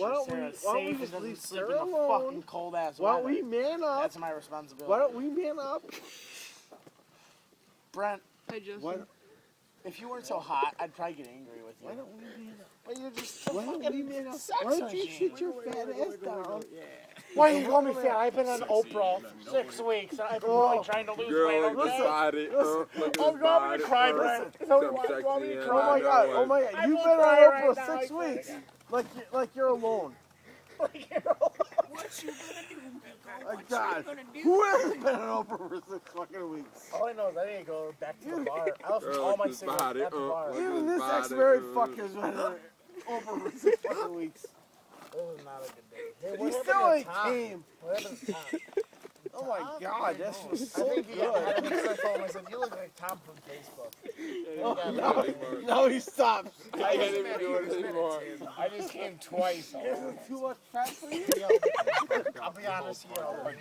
Why don't we just leave Sarah alone? Fucking cold ass Why weather. don't we man up? That's my responsibility. Why don't we man up? Brent, If you weren't so hot, I'd probably get angry with you. Why don't we man up? But you're just so Why don't fucking we man up? sex Why don't you machine. sit your fat ass down? Why you call me fat? I've been on Oprah 6 weeks and I've been really trying to lose weight. Look at his body. Look at his I'm going to cry, Brent. You want me to cry? Oh my god, you've been on Oprah 6 weeks. Like you're alone. What you gonna do, Hoco? What God, you gonna do? who hasn't been on Oprah for 6 fucking weeks? All I know is I need to go back to the bar. I left all my cigarettes at the bar. Even this ex-married fucker's been on Oprah for 6 fucking weeks. This is not a good day. Hey, He still ain't came. What happened to Tom? Oh my god, that was so I think good. I told him, I said, you look like Tom from Facebook. No, he stopped. I can't even do it anymore. I just came twice. Isn't too much fat for you? I'll be honest,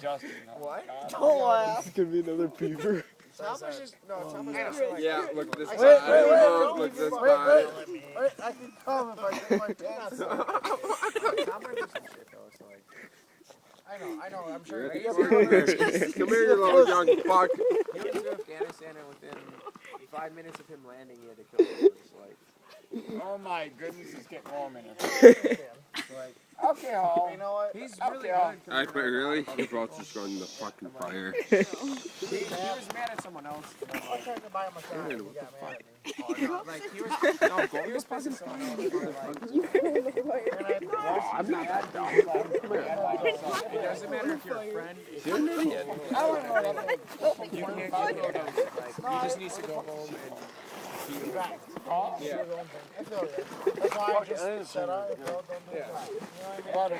Justin. What? Don't laugh. This could be another beaver. Thomas just, Thomas Yeah, look at this Wait, body. Look at this body. Wait, I can come if I get my pants on. I know, I'm sure. Come here, you little young fuck. He went to Afghanistan and within 5 minutes of him landing, he had to kill him. Oh my goodness, it's getting warm in here. Okay, Hall. You know what? He's really good. I bet really? Your boat's just going in the fucking fire. He was mad at someone else. I tried to buy him a car. He got mad at me. Like, he was pissing someone else. I'm not that dumb. It doesn't matter if you're a friend. If you're an idiot. I don't know what You can't get those. Like, he just needs to go home and be back. Yeah. I feel you. That's why I just said, all right, bro, don't do that. You know what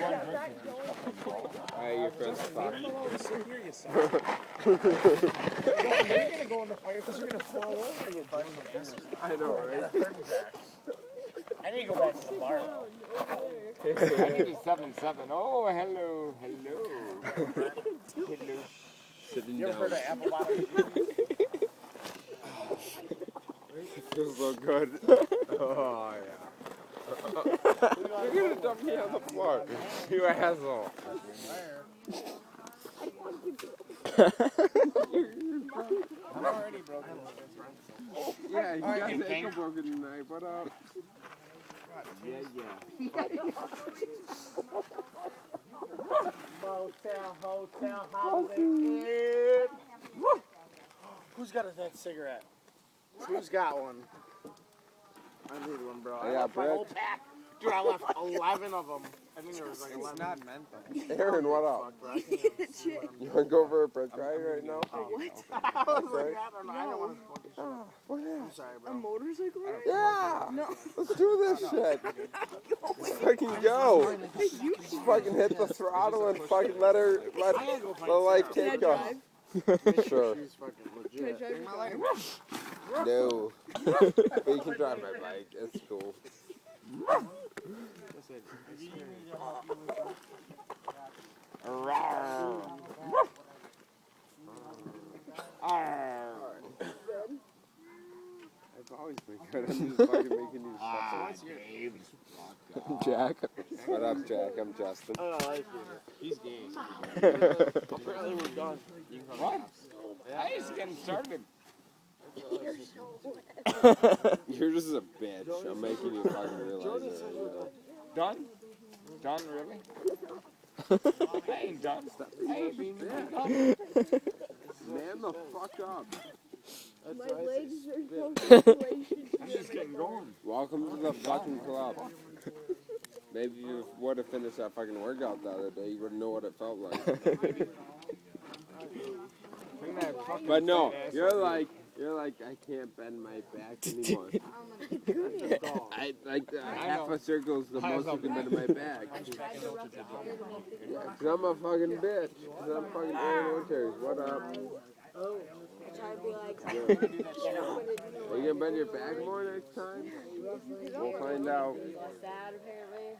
I mean? Your friend's fuck. Sit here, you suck. You're going to go in the fire because you're going to fall over and get burned. I know, right? I need to go back to the bar. I need a 7-7. Oh, hello. Hello. Sitting You ever down. heard of apple bottom? Feels so good. Oh, yeah. You're going to dump me on the floor. You asshole. I'm already broken. Yeah, you got the ankle broken tonight. What up? Hotel, holiday. Who's got that cigarette? Who's got one? I need one, bro. I I got left my bread. whole pack. Dude, I left 11 of them. I think there was like 11. It's not meant though. Aaron, what up? You want to go for a bread guy right now? I was like, I don't know. I don't want to smoke this shit. I'm sorry, bro. A motorcycle ride? Yeah! No. Let's do this shit! Let's fucking go! Just fucking hit the throttle and fucking let the life Can I take drive? us. Sure. She's fucking Can I legit. drive your car? No. But you can drive my bike. It's cool. I've always been good. I'm just fucking making these fucking... Jack. What up, Jack? I'm Justin. I don't like you. He's gay. Apparently we're done. What? I just getting started. You're just a bitch. I'm making you fucking realize it. You know? Done? Done, really? I ain't done. I ain't being done. Man the fuck up. My legs are so circulation. I'm just getting going. Welcome to the fucking club. Maybe if you would have finished that fucking workout the other day, you wouldn't know what it felt like. But no, you're like, I can't bend my back anymore. I like half a circle is the most you can bend in my back. Cause I'm a fucking bitch. Cause I'm fucking Aaron Winters. What up? Try to be like, Are you gonna bend your back more next time? We'll find out. sad apparently.